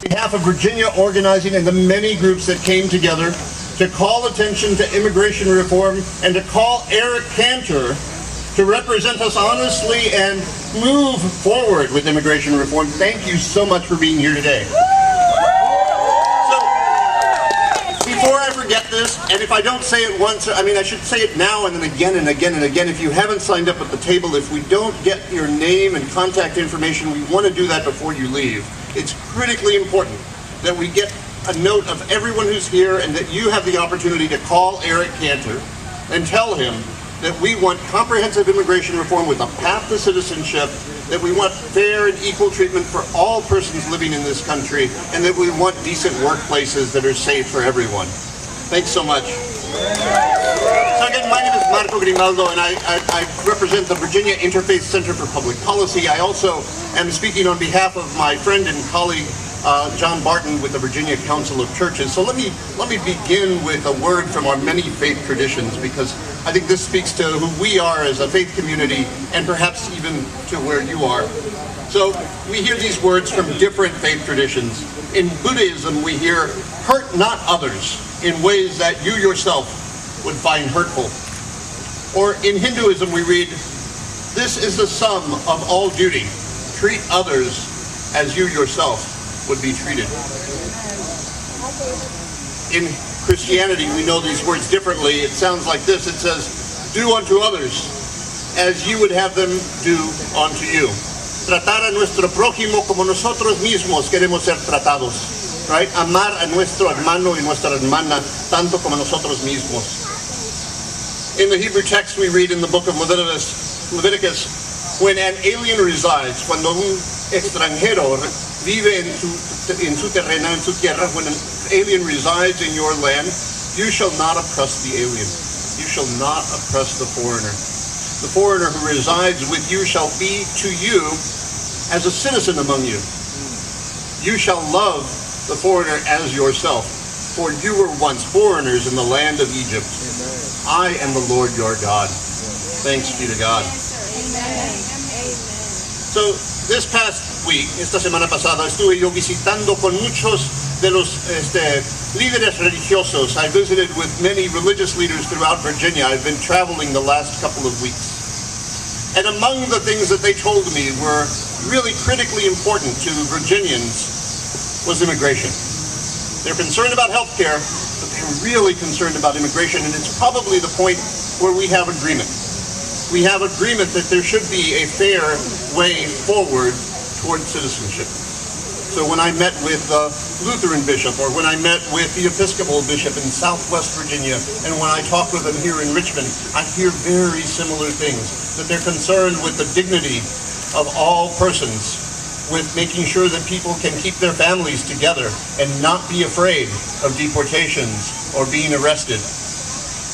On behalf of Virginia Organizing and the many groups that came together to call attention to immigration reform and to call Eric Cantor to represent us honestly and move forward with immigration reform. Thank you so much for being here today. Before I forget this, and if I don't say it once, I should say it now and then again and again and again. If you haven't signed up at the table, if we don't get your name and contact information, we want to do that before you leave. It's critically important that we get a note of everyone who's here and that you have the opportunity to call Eric Cantor and tell him that we want comprehensive immigration reform with a path to citizenship, that we want fair and equal treatment for all persons living in this country, and that we want decent workplaces that are safe for everyone. Thanks so much. So again, my name is Marco Grimaldo, and I represent the Virginia Interfaith Center for Public Policy. I also am speaking on behalf of my friend and colleague, John Barton with the Virginia Council of Churches. So let me begin with a word from our many faith traditions, because I think this speaks to who we are as a faith community and perhaps even to where you are. So we hear these words from different faith traditions. In Buddhism, we hear, "Hurt not others in ways that you yourself would find hurtful." Or in Hinduism, we read, "This is the sum of all duty. Treat others as you yourself would be treated." In Christianity, we know these words differently. It sounds like this. It says, "Do unto others as you would have them do unto you." Tratar a nuestro prójimo como nosotros mismos queremos ser tratados. Right? Amar a nuestro hermano y nuestra hermana tanto como nosotros mismos. In the Hebrew text, we read in the book of Leviticus, when an alien resides, cuando un extranjero vive en su terreno, en su tierra, when an alien resides in your land, you shall not oppress the alien. You shall not oppress the foreigner. The foreigner who resides with you shall be to you as a citizen among you. You shall love the foreigner as yourself, for you were once foreigners in the land of Egypt. I am the Lord your God. Thanks be to God. So this past week, esta semana pasada, estuve yo visitando con muchos de los líderes religiosos. I visited with many religious leaders throughout Virginia. I've been traveling the last couple of weeks. And among the things that they told me were really critically important to Virginians was immigration. They're concerned about health care, but they're really concerned about immigration, and it's probably the point where we have agreement. We have agreement that there should be a fair way forward toward citizenship. So when I met with the Lutheran bishop, or when I met with the Episcopal bishop in Southwest Virginia, and when I talk with them here in Richmond, I hear very similar things, that they're concerned with the dignity of all persons, with making sure that people can keep their families together and not be afraid of deportations or being arrested.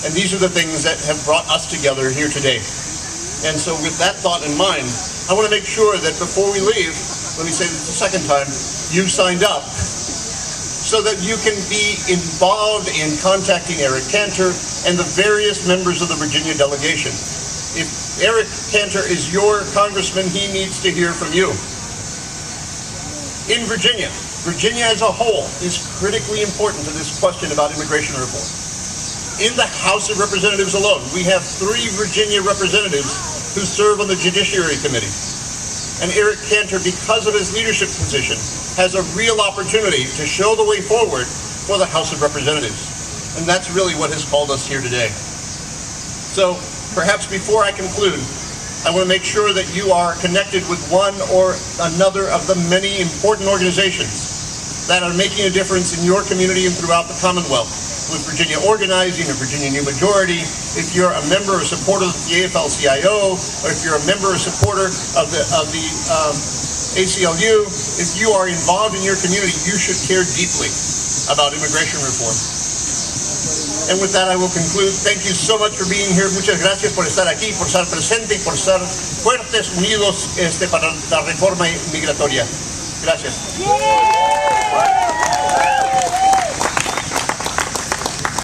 And these are the things that have brought us together here today. And so with that thought in mind, I want to make sure that before we leave, let me say this the second time, you signed up so that you can be involved in contacting Eric Cantor and the various members of the Virginia delegation. If Eric Cantor is your congressman, he needs to hear from you. In Virginia as a whole is critically important to this question about immigration reform. In the House of Representatives alone, we have 3 Virginia representatives who serve on the Judiciary Committee. And Eric Cantor, because of his leadership position, has a real opportunity to show the way forward for the House of Representatives. And that's really what has called us here today. So perhaps before I conclude, I want to make sure that you are connected with one or another of the many important organizations that are making a difference in your community and throughout the Commonwealth. With Virginia Organizing or Virginia New Majority, if you're a member or supporter of the AFL-CIO, or if you're a member or supporter of the ACLU, if you are involved in your community, you should care deeply about immigration reform. And with that, I will conclude. Thank you so much for being here. Muchas gracias por estar aquí, por estar presente y por estar fuertes, unidos para la reforma migratoria. Gracias.